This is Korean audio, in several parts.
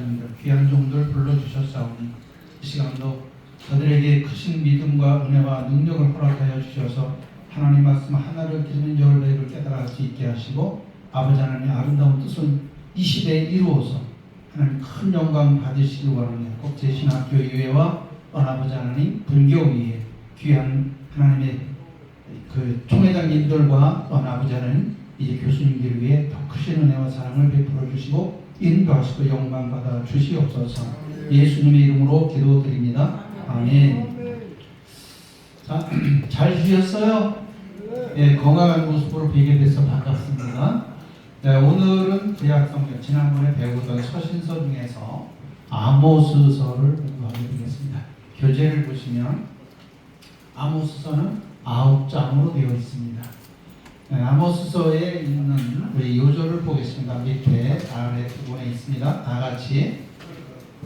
목사님들, 귀한 종들 불러주셨사오니 이 시간도 저들에게 크신 믿음과 은혜와 능력을 허락하여 주셔서 하나님 말씀 하나를 들으면 열 배를 깨달을 수 있게 하시고 아버지 하나님의 아름다운 뜻을 이 시대에 이루어서 하나님 큰 영광 받으시길 원합니다. 꼭 제 신학교 이외와 아버지 하나님 불교 위에 귀한 하나님의 그 총회장님들과 아버지 하나님 이제 교수님들 위해 더 크신 은혜와 사랑을 베풀어 주시고 인도하시고 영광 받아 주시옵소서. 예수님의 이름으로 기도드립니다. 아멘. 자, 잘 주셨어요? 예, 건강한 모습으로 뵈게 돼서 반갑습니다. 네, 오늘은 구약성경 지난번에 배우던 서신서 중에서 아모스서를 공부하게 되겠습니다. 교재를 보시면 아모스서는 9장으로 되어 있습니다. 네, 아모스서에 있는 우리 요절을 보겠습니다. 밑에 아래 부분에 있습니다. 다 같이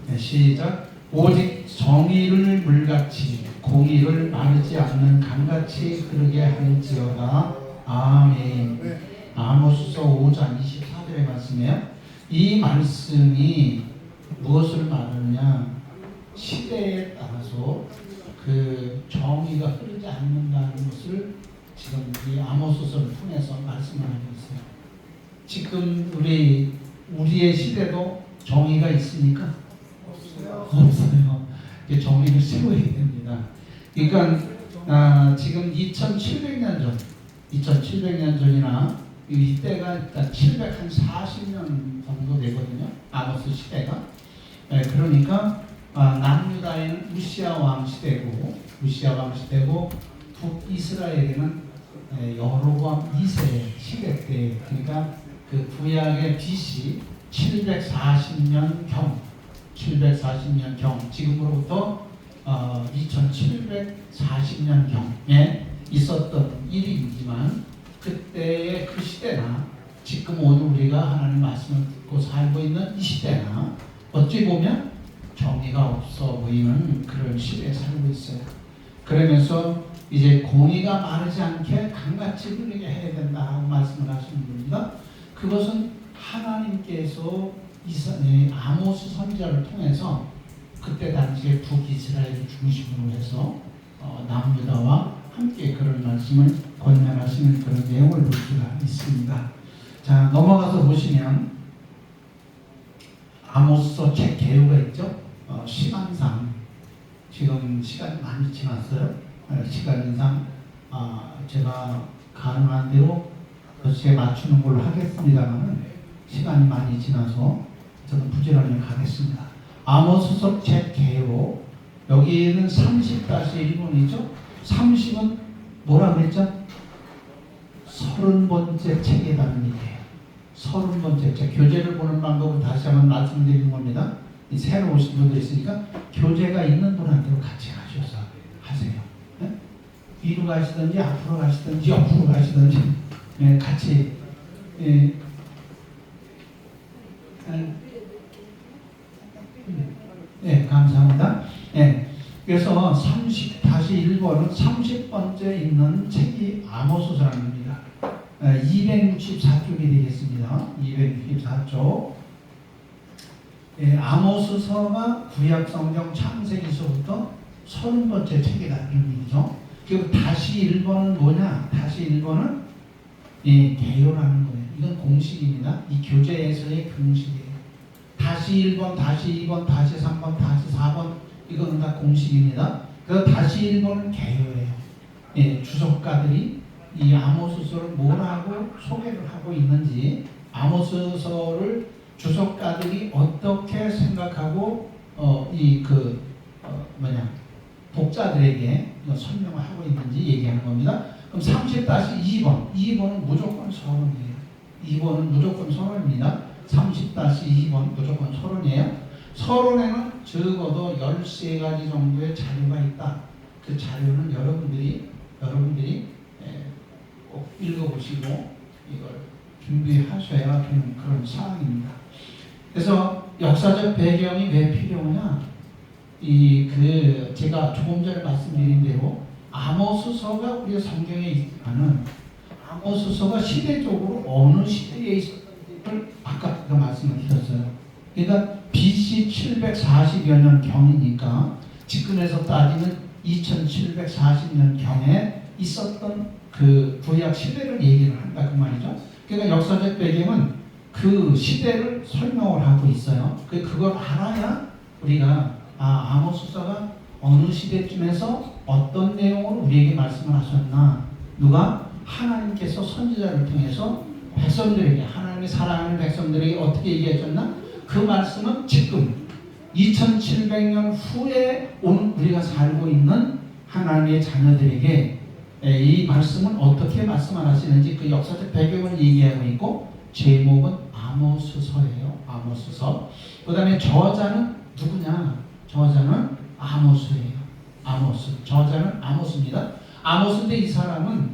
네, 시작. 오직 정의를 물같이 공의를 마르지 않는 강같이 흐르게 할지어다. 아멘. 아모스서 5장 24절의 말씀이에요. 이 말씀이 무엇을 말하느냐? 시대에 따라서 그 정의가 흐르지 않는다는 것을 지금 이 아모스서를 통해서 말씀을 하고 있어요. 지금 우리의 시대도 정의가 있습니까? 없어요. 정의를 세워야 됩니다. 그러니까 지금 2700년 전, 2700년 전이나 이때가 740년 정도 되거든요. 아모스 시대가. 그러니까 남유다에는 우시아 왕 시대고, 북이스라엘에는 여로보암 2세 시대 때, 그러니까 그 구약의 BC 740년경, 지금으로부터 2740년경에 있었던 일이지만 그때의 그 시대나 지금 오늘 우리가 하나님 말씀을 듣고 살고 있는 이 시대나 어찌 보면 정의가 없어 보이는 그런 시대에 살고 있어요. 그러면서 이제 공의가 마르지 않게 강같이 흐르게 해야 된다 하고 말씀을 하시는 겁니다. 그것은 하나님께서 아모스 선지자를 통해서 그때 당시에 북이스라엘을 중심으로 해서 남유다와 함께 그런 말씀을 권면하시는 그런 내용을 볼 수가 있습니다. 자, 넘어가서 보시면 아모스서 책 개요가 있죠. 시간상 지금 시간이 많이 지났어요. 시간상 제가 가능한 대로 그것에 맞추는 걸로 하겠습니다만 시간이 많이 지나서 저는 부지런히 가겠습니다. 아모스서 책 개요, 여기는 30-1번이죠. 30은 뭐라 그랬죠? 30번째 책이라는 얘기예요. 30번째 책. 교재를 보는 방법을 다시 한번 말씀드리는 겁니다. 새로 오신 분들 있으니까 교재가 있는 분한테 같이 가셔서 하세요. 네? 뒤로 가시든지 앞으로 가시든지 옆으로 가시든지 같이 감사합니다. 그래서 30-1번은 30번째 있는 책이 아모스서라는 겁니다. 264쪽이 되겠습니다. 264쪽. 아모스서가 구약성경 창세기서부터 30번째 책이라는 얘기죠. 그리고 -1번은 뭐냐? -1번은 개요라는 거예요. 이건 공식입니다. 이 교재에서의 공식이에요. -1번, -2번, -3번, -4번 이거는 다 공식입니다. 그래서 -1번은 개요예요. 주석가들이 이 아모스서를 뭐라고 소개를 하고 있는지, 아모스서를 주석가들이 어떻게 생각하고 독자들에게 설명을 하고 있는지 얘기하는 겁니다. 그럼 30-2번, 2번은 무조건 서론이에요. 2번은 무조건 서론입니다. 30-2번 무조건 서론이에요. 서론에는 적어도 13가지 정도의 자료가 있다. 그 자료는 여러분들이 꼭 읽어보시고 이걸 준비하셔야 되는 그런 사항입니다. 그래서 역사적 배경이 왜 필요하냐? 제가 조금 전에 말씀드린 대로 아모스서가 우리 성경에 있지만은 아모스서가 시대적으로 어느 시대에 있었는지를 아까 말씀을 드렸어요. 그러니까 BC 740여 년 경이니까 지금에서 따지면 2740년 경에 있었던 그 구약 시대를 얘기를 한다 그 말이죠. 그러니까 역사적 배경은 그 시대를 설명을 하고 있어요. 그걸 알아야 우리가 아모스서가 어느 시대쯤에서 어떤 내용으로 우리에게 말씀을 하셨나, 누가 하나님께서 선지자를 통해서 백성들에게, 하나님의 사랑하는 백성들에게 어떻게 얘기하셨나, 그 말씀은 지금 2700년 후에 온 우리가 살고 있는 하나님의 자녀들에게 이 말씀은 어떻게 말씀을 하시는지 그 역사적 배경을 얘기하고 있고, 제목은 아모스서예요. 아모스서. 그 다음에 저자는 누구냐? 저자는 아모스예요. 아모스. 저자는 아모스입니다. 아모스인데 이 사람은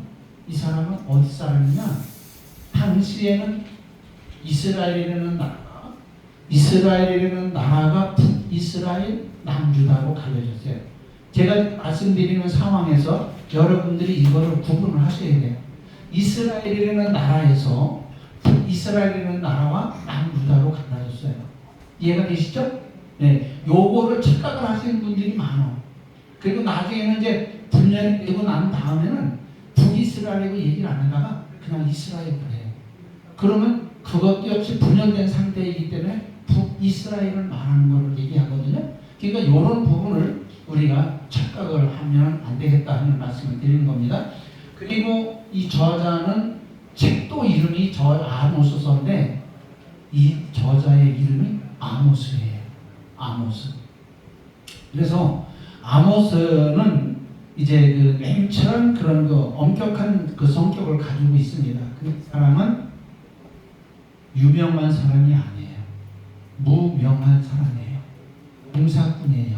어디 사람이냐? 당시에는 이스라엘이라는 나라가 북이스라엘, 남유다로 갈려졌어요. 제가 말씀드리는 상황에서 여러분들이 이거를 구분을 하셔야 돼요. 이스라엘이라는 나라에서 북이스라엘이라는 나라와 남유다로 갈라졌어요. 이해가 되시죠? 네, 요거를 착각을 하시는 분들이 많아. 그리고 나중에는 이제 분열이 되고 난 다음에는 북이스라엘이라고 얘기를 안 하다가 그냥 이스라엘을 해요. 그러면 그것도 역시 분열된 상태이기 때문에 북이스라엘을 말하는 것을 얘기하거든요. 그러니까 이런 부분을 우리가 착각을 하면 안 되겠다 하는 말씀을 드리는 겁니다. 그리고 이 저자는 책도 이름이 아모스서인데 이 저자의 이름이 아모스예요. 아모스. 그래서 아모스는 이제 그 냉철한 그런 엄격한 그 성격을 가지고 있습니다. 그 사람은 유명한 사람이 아니에요. 무명한 사람이에요. 농사꾼이에요.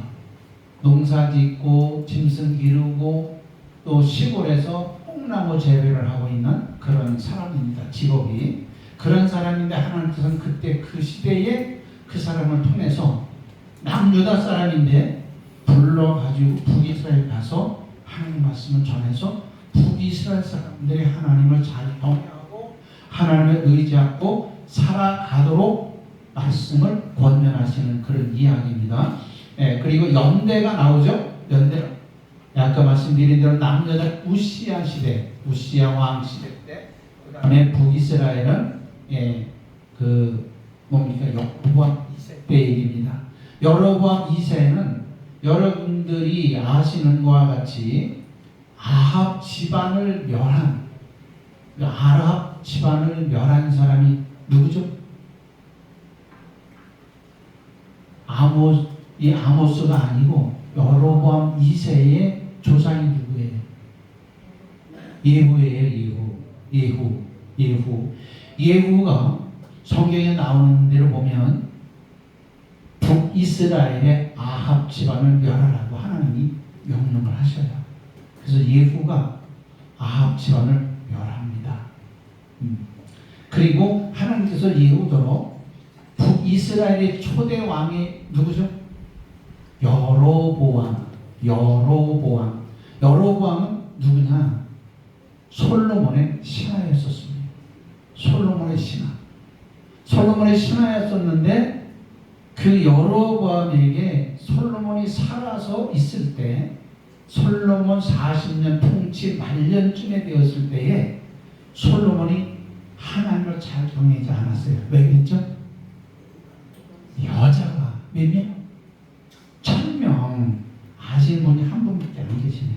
농사 짓고 짐승 기르고 또 시골에서 뽕나무 재배를 하고 있는 그런 사람입니다. 직업이. 그런 사람인데 하나님께서는 그때 그 시대에 그 사람을 통해서 남유다 사람인데 불러가지고 북이스라엘 가서 하나님 말씀을 전해서 북이스라엘 사람들이 하나님을 잘 경외하고 하나님을 의지하고 살아가도록 말씀을 권면하시는 그런 이야기입니다. 그리고 연대가 나오죠. 연대. 아까 말씀드린 대로 남유다 우시야 시대, 우시야 왕 시대 때, 그 다음에 북이스라엘은 여로보암 2세 때 얘기입니다. 여로보암 2세는 여러분들이 아시는 것과 같이 아합 집안을 멸한 사람이 누구죠? 이 아모스가 아니고 여로보암 2세의 조상이 누구예요? 예후예요. 예후가 성경에 나오는 대로 보면 북이스라엘의 아합 집안을 멸하라고 하나님이 명령을 하셔요. 그래서 예후가 아합 집안을 멸합니다. 그리고 하나님께서 예후대로 북이스라엘의 초대 왕이 누구죠? 여로보암은 누구냐? 솔로몬의 신하였었습니다. 솔로몬의 신하였었는데 그 여로보암에게 솔로몬이 살아서 있을 때, 솔로몬 40년 통치 말년쯤에 되었을 때에 솔로몬이 하나님을 잘 경외하지 않았어요. 왜 그랬죠? 여자가 몇 명? 1000명. 아시는 분이 한 분밖에 안 계시네.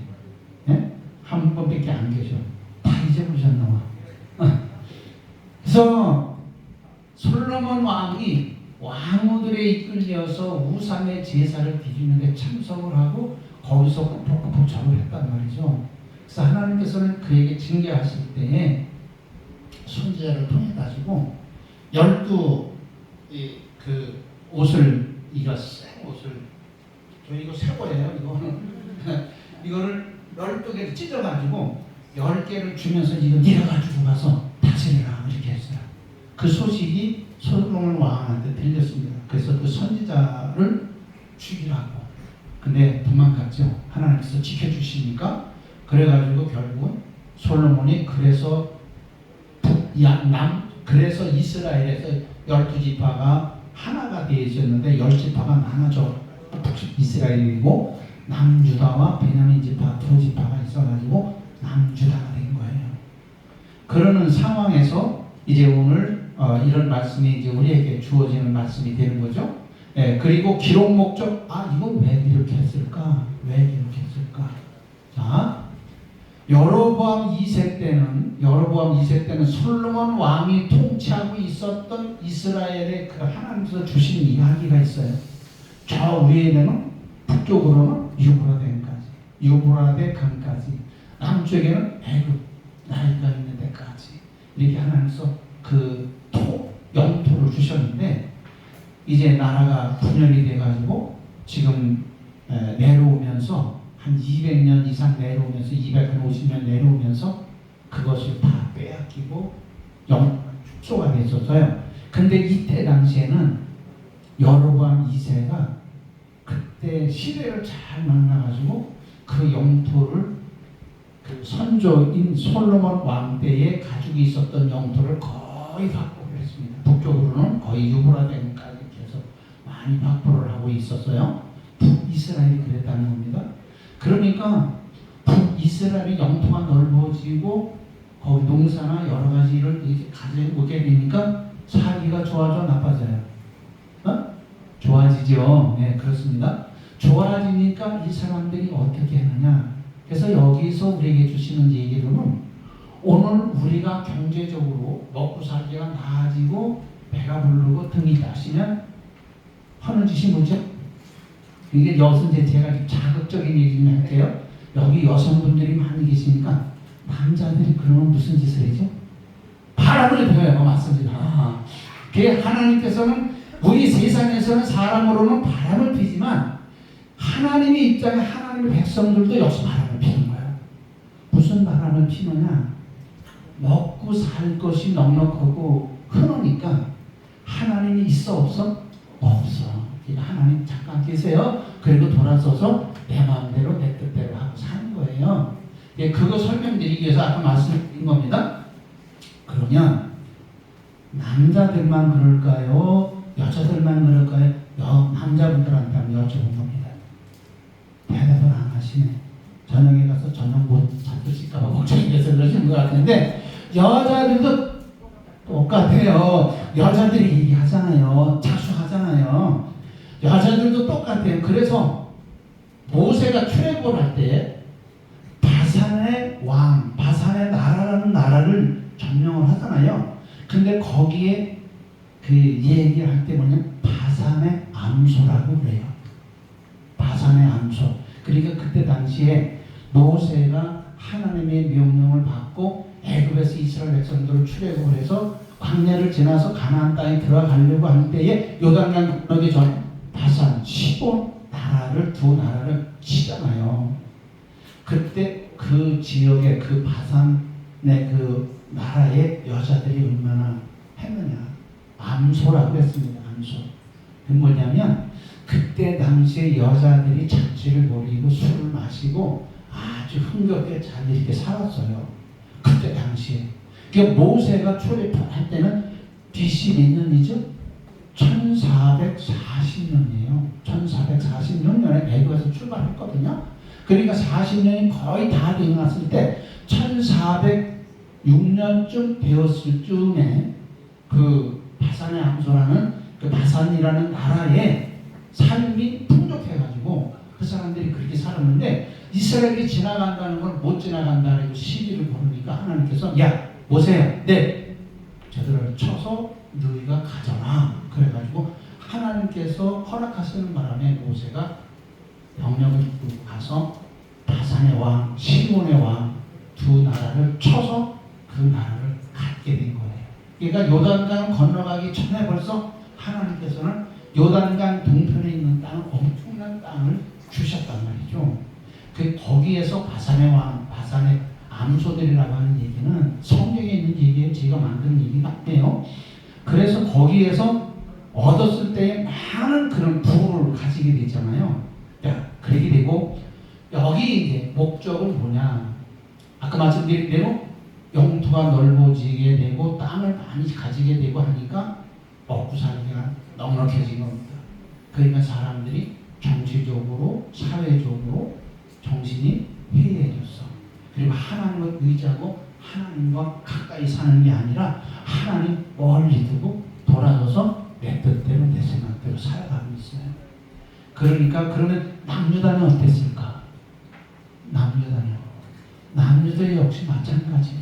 네? 한 분밖에 안 계셔. 다 잊어버리셨나 봐. 그래서 솔로몬 왕이 왕후들에 이끌려서 우상의 제사를 드리는데 참석을 하고 거기서 꾹꾹꾹 절을 했단 말이죠. 그래서 하나님께서는 그에게 징계하실 때에 선지자를 통해 가지고 12 그 옷을, 이거 생 옷을, 저 이거 새 거예요. 이거를 12개를 찢어가지고 10개를 주면서 이거 내려가지고 가서 다스리라 이렇게 했어요. 그 소식이 솔로몬 왕한테 들렸습니다. 그래서 그 선지자를 죽이라고. 근데 도망갔죠. 하나님께서 지켜주시니까. 그래가지고 결국은 솔로몬이 그래서 이스라엘에서 12지파가 하나가 되어 있었는데 10지파가 나눠져 이스라엘이고 남유다와 베냐민 지파 두 지파가 있어가지고 남유다가 된 거예요. 그러는 상황에서 이제 오늘 이런 말씀이 이제 우리에게 주어지는 말씀이 되는 거죠. 예, 그리고 기록 목적, 이건 왜 이렇게 했을까? 왜 이렇게 했을까? 자, 여로보암 2세 때는 솔로몬 왕이 통치하고 있었던 이스라엘의 그 하나님께서 주신 이야기가 있어요. 저 위에는 북쪽으로는 유브라데 강까지, 남쪽에는 애굽 나일강 있는 데까지 이렇게 하나님께서 그 영토를 주셨는데 이제 나라가 분열이 돼가지고 지금 내려오면서 한 200년 이상 내려오면서 250년 내려오면서 그것을 다 빼앗기고 축소가 됐었어요. 근데 이때 당시에는 여로보암 2세가 그때 시대를 잘 만나가지고 그 영토를 그 선조인 솔로몬 왕 때에 가지고 있었던 영토를 거의 확보를 했습니다. 북쪽으로는 거의 유브라데까지 해서 많이 확보를 하고 있었어요. 북이스라엘이 그랬다는 겁니다. 그러니까 북이스라엘의 영토가 넓어지고 거기 농사나 여러 가지 일을 이렇게 가져오게 되니까 살기가 좋아져 나빠져요? 좋아지죠. 네, 그렇습니다. 좋아지니까 이 사람들이 어떻게 하느냐. 그래서 여기서 우리에게 주시는 얘기로는 오늘 우리가 경제적으로 먹고 살기가 나아지고 배가 부르고 등이 따시면 하는 짓이 뭐죠? 이게 제가 자극적인 얘기 좀 할게요. 여기 여성분들이 많이 계시니까 남자들이 그러면 무슨 짓을 해죠? 바람을 피워요. 맞습니다. 그게 하나님께서는 우리 세상에서는 사람으로는 바람을 피지만 하나님의 입장에 하나님의 백성들도 역시 바람을 피는 거예요. 무슨 바람을 피느냐? 먹고 살 것이 넉넉하고 흔하니까 하나님이 있어 없어? 없어. 그러니까 하나님 잠깐 계세요. 그리고 돌아서서 내 마음대로 내 뜻대로 하고 사는 거예요. 그거 설명드리기 위해서 아까 말씀드린 겁니다. 그러면 남자들만 그럴까요? 여자들만 그럴까요? 남자분들한테 한번 여쭤본 겁니다. 대답을 안 하시네. 저녁에 가서 저녁 못 잡으실까봐 걱정이 돼서 그러시는 것 같은데 여자들도 똑같아요. 여자들이 얘기하잖아요. 자수하잖아요. 여자들도 똑같아요. 그래서 모세가 출애굽을 할 때 바산의 왕, 바산의 나라라는 나라를 점령을 하잖아요. 근데 거기에 그 얘기할 때 뭐냐? 바산의 암소라고 그래요. 바산의 암소. 그러니까 그때 당시에 모세가 하나님의 명령을 받고 애굽에서 이스라엘 백성들을 출애굽을 해서 광야를 지나서 가나안 땅에 들어가려고 할 때에 요단강 건너기 전에 바산 15나라를 두 나라를 치잖아요. 그때 그 지역의 그 바산의 그 나라의 여자들이 얼마나 했느냐. 암소라고 했습니다. 암소. 그 뭐냐면 그때 당시에 여자들이 잔치를 벌이고 술을 마시고 아주 흥겹게 잘 이렇게 살았어요. 그때 당시에. 그러니까 모세가 출애굽할 때는 BC 몇 년이죠? 1440년이에요. 1446년에 애굽에서 출발했거든요. 그러니까 40년이 거의 다 되어났을 때 1406년쯤 되었을 쯤에 그 바산의 암소라는 그 바산이라는 나라에 삶이 풍족해가지고 그 사람들이 그렇게 살았는데 이스라엘이 지나간다는 걸 못 지나간다고 시기를 거르니까 하나님께서 야 모세야 네 저들을 쳐서 너희가 가져라 그래가지고 하나님께서 허락하시는 바람에 모세가 병력을 이끌고 가서 바산의 왕, 시몬의 왕 두 나라를 쳐서 그 나라를 갖게 된 거예요. 그러니까 요단강 건너가기 전에 벌써 하나님께서는 요단강 동편에 있는 땅을 엄청난 땅을 주셨단 말이죠. 그 거기에서 바산의 왕, 바산의 암소들이라고 하는 얘기는 성경에 있는 얘기예요. 제가 만든 얘기가 아니에요. 그래서 거기에서 얻었을 때에 많은 그런 부를 가지게 되잖아요. 그렇게 되고 여기 이제 목적은 뭐냐? 아까 말씀드린 대로 영토가 넓어지게 되고 땅을 많이 가지게 되고 하니까 먹고 살기가 넉넉해진 겁니다. 그러니까 사람들이 정치적으로, 사회적으로 정신이 해이해졌어. 그리고 하나님을 의지하고 하나님과 가까이 사는 게 아니라 하나님 멀리 두고 돌아서서 내 뜻대로 내 생각대로 살아가고 있어요. 그러니까 그러면 남유다는 어땠을까? 남유다 역시 마찬가지로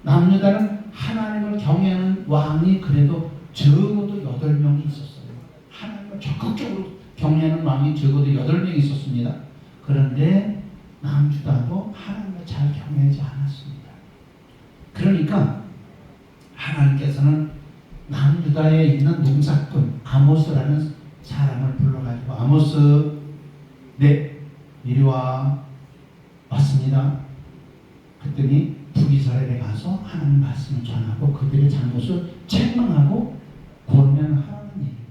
남유다는 하나님을 경외하는 왕이 그래도 적어도 8명이 있었어요. 하나님을 적극적으로 경외하는 왕이 적어도 8명이 있었습니다. 그런데 남유다도 하나님을 잘 경외하지 않았습니다. 그러니까 하나님께서는 남유다에 있는 농사꾼 아모스라는 사람을 불러가지고 아모스 이리 와 왔습니다. 그랬더니 북이스라엘에 가서 하나님 말씀을 전하고 그들의 잘못을 책망하고 권면하라는 얘기입니다.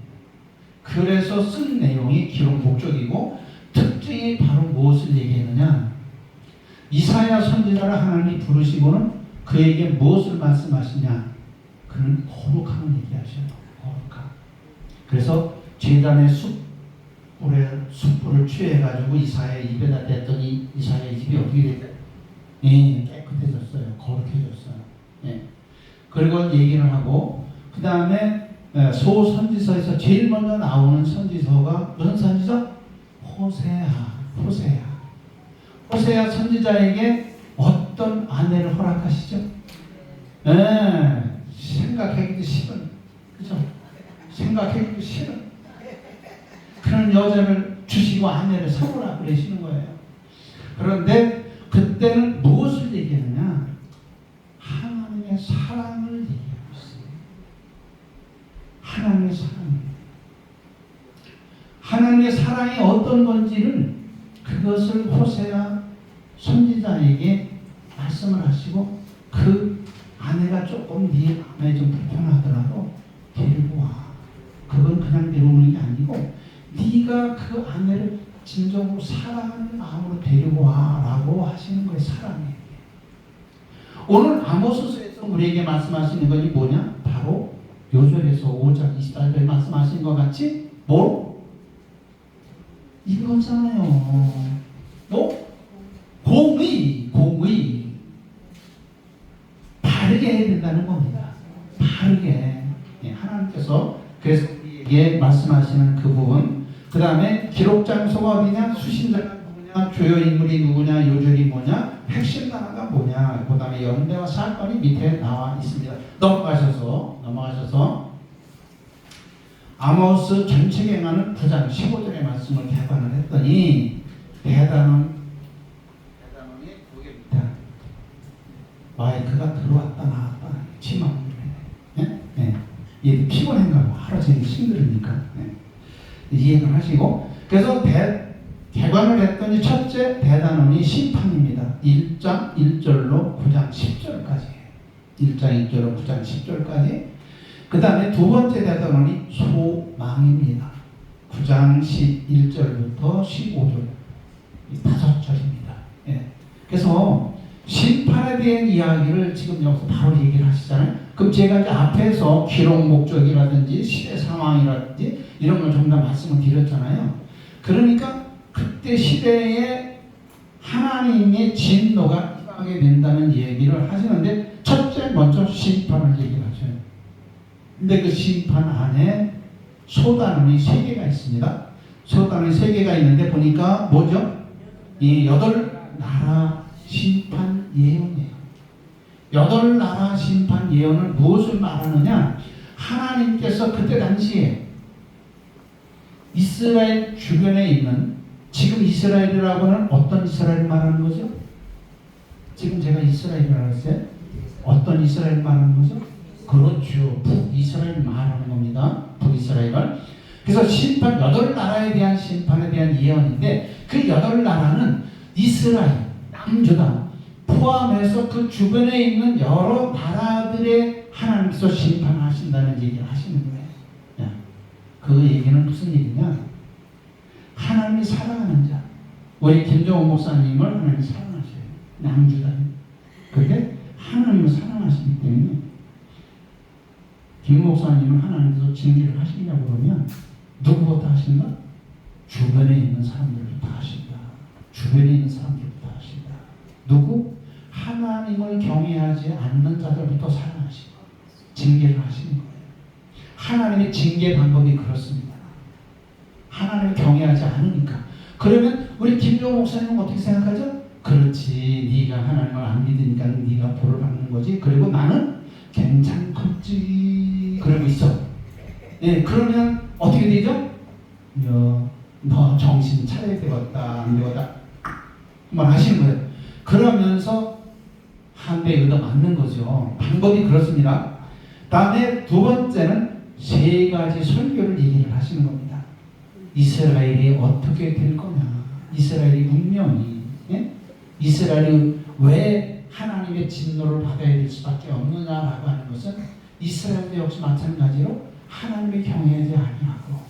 그래서 쓴 내용이 기록 목적이고 특징이 바로 무엇을 얘기했느냐? 이사야 선지자를 하나님이 부르시고는 그에게 무엇을 말씀하시냐? 그는 거룩함을 얘기하셔요. 거룩함. 그래서 제단의 숯불을 취해가지고 이사야의 입에다 댔더니 이사야의 입이 어떻게 됐어요? 깨끗해졌어요. 거룩해졌어요. 그리고 얘기를 하고 그 다음에 소선지서에서 제일 먼저 나오는 선지서가 무슨 선지서? 호세아 선지자에게 어떤 아내를 허락하시죠? 생각하기도 싫은, 그죠? 생각하기도 싫은 그런 여자를 주시고 아내를 삼으라 그러시는 거예요. 그런데 그때는 무엇을 얘기하느냐? 하나님의 사랑을 얘기하고 있어요. 하나님의 사랑이 어떤 건지를 그것을 호세아 선지자에게 말씀을 하시고 그 아내가 조금 네 마음에 좀 불편하더라도 데리고 와. 그건 그냥 데려오는 게 아니고 네가 그 아내를 진정으로 사랑하는 마음으로 데리고 와라고 하시는 거예요. 사랑해. 오늘 아모스서에서 우리에게 말씀하시는 것이 뭐냐? 바로 요절에서 5장 24절에 말씀하신 것 같이 이거잖아요. 공의 바르게 해야 된다는 겁니다. 바르게. 하나님께서 그래서 우리에게 말씀하시는 그 부분. 그 다음에 기록 장소가 어디냐? 수신자가 누구냐? 주요 인물이 누구냐? 요절이 뭐냐? 핵심 단어가 뭐냐? 그 다음에 연대와 사건이 밑에 나와 있습니다. 넘어가셔서 아모스 전체경하는 9장 15절의 말씀을 개관을 했더니 대단원이 고개 밑에 마이크가 들어왔다 나왔다 치마를 얘 피곤한가 봐. 하루 종일 힘들으니까 이해를 하시고 그래서 개관을 했더니 첫째 대단원이 심판입니다. 1장 1절로 9장 10절까지 1장 1절로 9장 10절까지 그 다음에 두 번째 대단원이 소망입니다. 9장 11절부터 15절 5절입니다. 그래서 심판에 대한 이야기를 지금 여기서 바로 얘기를 하시잖아요. 그럼 제가 이제 앞에서 기록 목적이라든지 시대 상황이라든지 이런 걸 전부 다 말씀을 드렸잖아요. 그러니까 그때 시대에 하나님의 진노가 임하게 된다는 얘기를 하시는데 첫째 먼저 심판을 얘기하셔요. 근데 그 심판 안에 소단원이 3개가 있습니다. 소단원이 3개가 있는데 보니까 뭐죠? 이 8나라 심판 예언이에요. 8나라 심판 예언은 무엇을 말하느냐? 하나님께서 그때 당시에 이스라엘 주변에 있는 지금 이스라엘이라고 하는 어떤 이스라엘 말하는 거죠? 지금 제가 이스라엘이라고 했어요? 어떤 이스라엘 말하는 거죠? 그렇죠. 북이스라엘 말하는 겁니다. 북이스라엘을. 그래서 심판 8나라에 대한 심판에 대한 예언인데 그 8나라는 이스라엘, 남유다 포함해서 그 주변에 있는 여러 나라들의 하나님께서 심판하신다는 얘기를 하시는 거예요. 그 얘기는 무슨 얘기냐? 하나님이 사랑하는 자. 우리 김정호 목사님을 하나님이 사랑하셔요. 남유다. 그게 하나님을 사랑하시기 때문에 김 목사님은 하나님께서 징계를 하시냐고 그러면 누구부터 하신다? 주변에 있는 사람들부터 하신다. 주변에 있는 사람들부터 하신다. 누구? 하나님을 경외하지 않는 자들부터 사랑하시고 징계를 하시는 거예요. 하나님의 징계 방법이 그렇습니다. 하나님을 경외하지 않으니까. 그러면 우리 김종호 목사님은 어떻게 생각하죠? 그렇지, 네가 하나님을 안 믿으니까 네가 벌을 받는 거지. 그리고 나는 괜찮겠지 그러고 있어. 예, 그러면 어떻게 되죠? 너 정신 차려야 되겠다, 안 되겠다 한번 하시는 거예요. 그러면서 한 대 얻어 맞는 거죠. 방법이 그렇습니다. 다음에 두 번째는 세 가지 설교를 얘기를 하시는 겁니다. 이스라엘이 어떻게 될 거냐, 이스라엘의 운명이, 예? 이스라엘이 왜 하나님의 진노를 받아야 될 수밖에 없느냐라고 하는 것은 이스라엘도 역시 마찬가지로 하나님을 경외하지 아니하고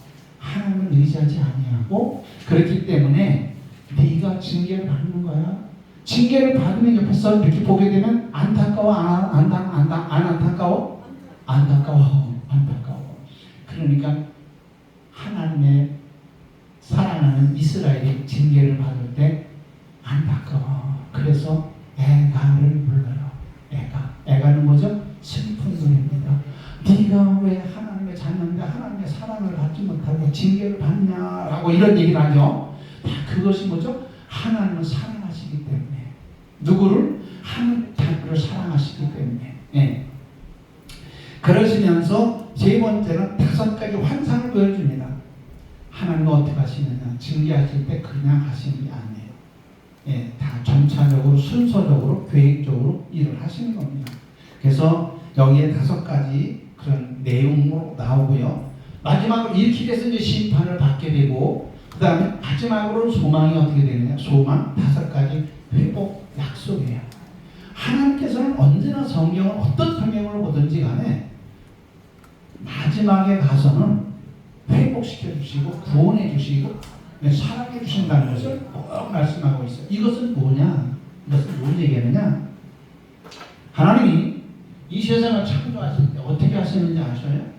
하나님을 의지하지 아니하고 그렇기 때문에 네가 징계를 받는 거야. 징계를 받으면 옆에서 이렇게 보게 되면 안타까워, 안 안타까워? 안타까워. 그러니까 하나님의 사랑하는 이스라엘이 징계를 받을 때 안타까워. 그래서 애가를 불러요. 애가는 뭐죠? 슬픈 노래입니다. 네가 왜 하나님의 자녀인데 하나님의 사랑을 받지 못하고 징계를 받냐라고 이런 얘기를 하죠. 다 그것이 뭐죠? 하나님을 사랑하시기 때문에. 누구를? 하나님의 자녀를 사랑하시기 때문에. 예. 그러시면서 세 번째는 5가지 환상을 보여줍니다. 하나님은 어떻게 하시느냐? 징계하실 때 그냥 하시는 게 아니에요. 예, 다 점차적으로 순서적으로 계획적으로 일을 하시는 겁니다. 그래서 여기에 5가지 그런 내용으로 나오고요. 마지막으로 이렇게 돼서 이제 심판을 받게 되고 그 다음에 마지막으로 소망이 어떻게 되느냐? 소망 5가지 회복 약속이에요. 하나님께서는 언제나 성경을 어떤 성경을 보든지 간에 마지막에 가서는 회복시켜 주시고 구원해 주시고 사랑해 주신다는 것을 꼭 말씀하고 있어요. 이것은 뭐냐? 이것은 뭘 얘기하느냐? 하나님이 이 세상을 창조하실 때 어떻게 하시는지 아셔요?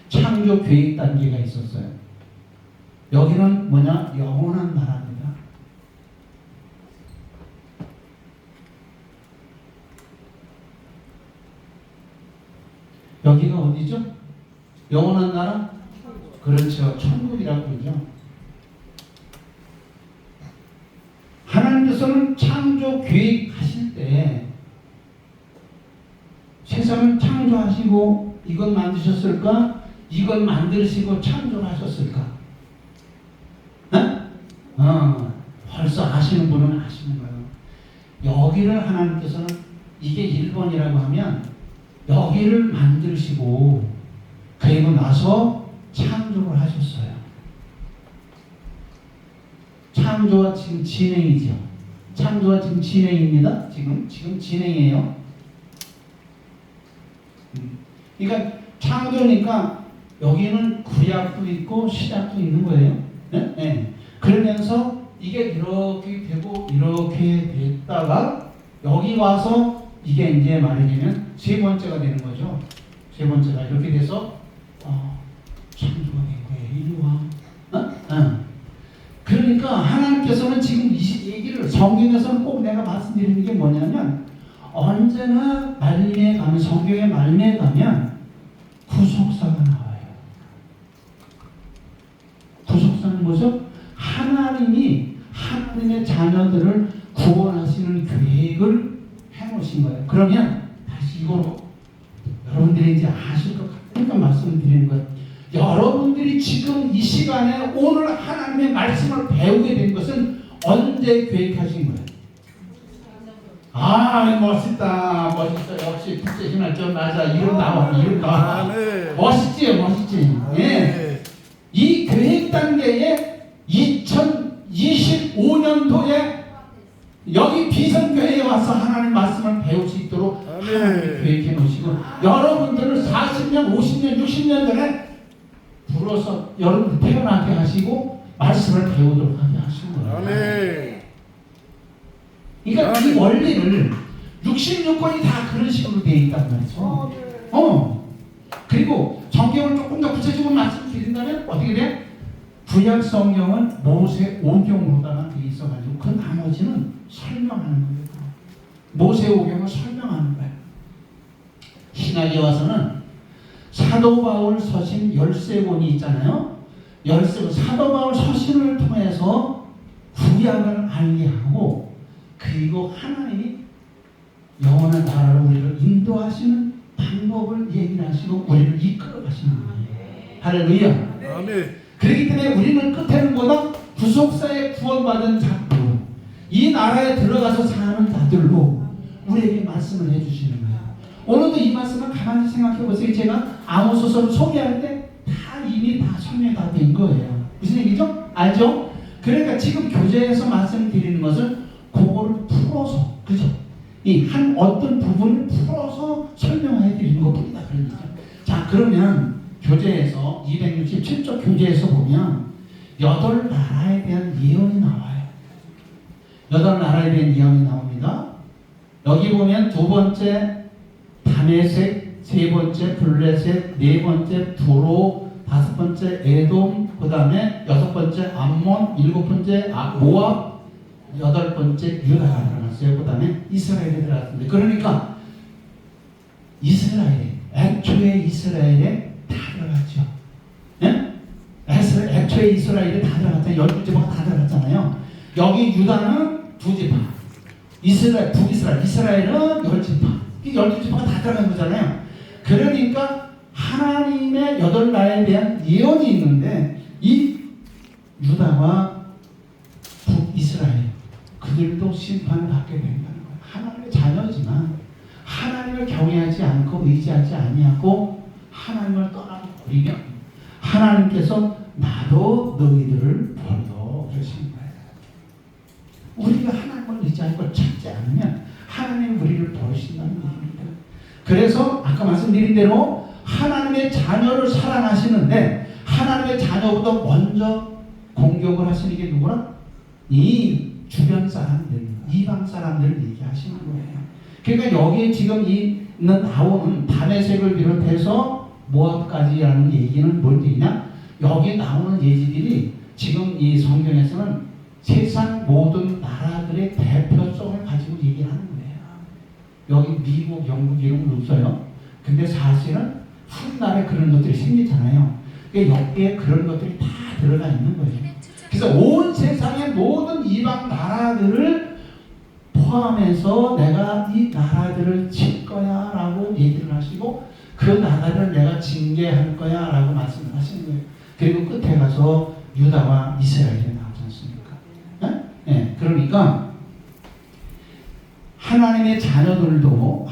창조 계획 단계가 있었어요. 여기는 뭐냐? 영원한 나라입니다. 여기가 어디죠? 영원한 나라? 그렇죠. 천국이라고 그러죠. 하나님께서는 창조 계획하실 때 세상을 창조하시고 이것 만드셨을까? 이것 만드시고 창조를 하셨을까? 벌써 아시는 분은 아시는 거예요. 여기를 하나님께서는 이게 1번이라고 하면 여기를 만드시고 그리고 나서 창조를 하셨어요. 창조와 지금 진행이죠. 창조와 지금 진행입니다. 지금 진행이에요. 그러니까 창조니까 여기는 구약도 있고 신약도 있는 거예요. 네? 네. 그러면서 이게 이렇게 되고 이렇게 됐다가 여기 와서 이게 이제 말하자면 세 번째가 되는 거죠. 세 번째가 이렇게 돼서 창조가 된 거예요. 이리 와. 그러니까 하나님께서는 지금 이 얘기를 성경에서는 꼭 내가 말씀드리는 게 뭐냐면 언제나 말미에 가면 성경의 말미에 가면 구속사가 나와요. 구속사는 뭐죠? 하나님이 하나님의 자녀들을 구원하시는 계획을 해놓으신 거예요. 그러면 다시 이거로 여러분들이 이제 아실 것 같으니까 말씀드리는 거예요. 여러분들이 지금 이 시간에 오늘 하나님의 말씀을 배우게 된 것은 언제 계획하신 거예요? 멋있다. 역시 국제 신학 좀 맞아. 이름 나와. 멋있지. 예. 이 계획 단계에 2025년도에 여기 비전교회에 와서 하나님 말씀을 배울 수 있도록 하나님이 계획해 놓으시고 여러분들을 40년, 50년, 60년 전에 불어서 여러분들 태어나게 하시고 말씀을 배우도록 하게 하신 거예요. 아멘. 그러니까 이 원리를 66권이 다 그런 식으로 되어 있단 말이죠. 그리고 성경을 조금 더 구체적으로 말씀드린다면 어떻게 돼? 구약 성경은 모세 오경으로다가 되어 있어가지고 그 나머지는 설명하는 거예요. 모세 오경을 설명하는 거예요. 신약에 와서는 사도 바울 서신 13권이 있잖아요. 13권 사도 바울 서신을 통해서 구약을 알게 하고, 그리고 하나님이 영원한 나라로 우리를 인도하시는 방법을 얘기를 하시고 우리를 이끌어 가시는 거예요. 할렐루야. 아멘. 그렇기 때문에 우리는 끝에는 뭐다? 구속사에 구원받은 자들, 이 나라에 들어가서 사는 자들로 우리에게 말씀을 해주시는 거예요. 오늘도 이 말씀을 가만히 생각해 보세요. 제가 아모스서를 소개할 때 다 이미 다 설명이 다 된 거예요. 무슨 얘기죠? 알죠? 그러니까 지금 교재에서 말씀드리는 것은 그거를 풀어서, 그죠? 이 한 어떤 부분을 풀어서 설명해 드리는 것뿐이다, 그런 얘기죠. 자, 그러면 교재에서 267쪽 교재에서 보면 8나라에 대한 예언이 나와요. 8나라에 대한 예언이 나옵니다. 여기 보면 두 번째 다메섹, 세 번째 블레셋, 네 번째 두로, 다섯 번째 에돔, 그 다음에 여섯 번째 암몬, 일곱 번째 모압, 여덟 번째 유다가 들어갔어요. 그 다음에 이스라엘에 들어갔습니다. 그러니까 이스라엘에, 애초에 이스라엘에 다 들어갔죠. 예? 애초에 이스라엘에 다 들어갔잖아요. 12지파가 다 들어갔잖아요. 여기 유다는 2지파, 이스라엘, 북이스라엘, 이스라엘은 10지파, 12지파가 다 들어간 거잖아요. 그러니까 하나님의 8나라에 대한 예언이 있는데, 이 유다와 북이스라엘, 그들도 심판을 받게 된다는 거예요. 하나님의 자녀지만 하나님을 경외하지 않고 의지하지 아니하고 하나님을 떠나고 버리면 하나님께서 나도 너희들을 버려 그러시는 거예요. 우리가 하나님을 의지하고 찾지 않으면 하나님이 우리를 버리신다는 얘기입니다. 그래서 아까 말씀드린 대로 하나님의 자녀를 사랑하시는데, 하나님의 자녀보다 먼저 공격을 하시는 게 누구라? 이 주변 사람들, 이방 사람들을 얘기하시는 거예요. 그러니까 여기에 지금 나오는 다메섹을 비롯해서 모압까지라는 얘기는 뭔 얘기냐? 여기 나오는 예지들이 지금 이 성경에서는 세상 모든 나라들의 대표성을 가지고 얘기하는 거예요. 여기 미국, 영국 이런 건 없어요. 근데 사실은 훗날에 그런 것들이 생기잖아요. 그러니까 여기에 그런 것들이 다 들어가 있는 거예요. 그래서 온 세상의 모든 이방 나라들을 포함해서 내가 이 나라들을 칠 거야 라고 얘기를 하시고, 그 나라를 내가 징계할 거야 라고 말씀을 하시는 거예요. 그리고 끝에 가서 유다와 이스라엘이 나오지 않습니까? 네? 네. 그러니까 하나님의 자녀들도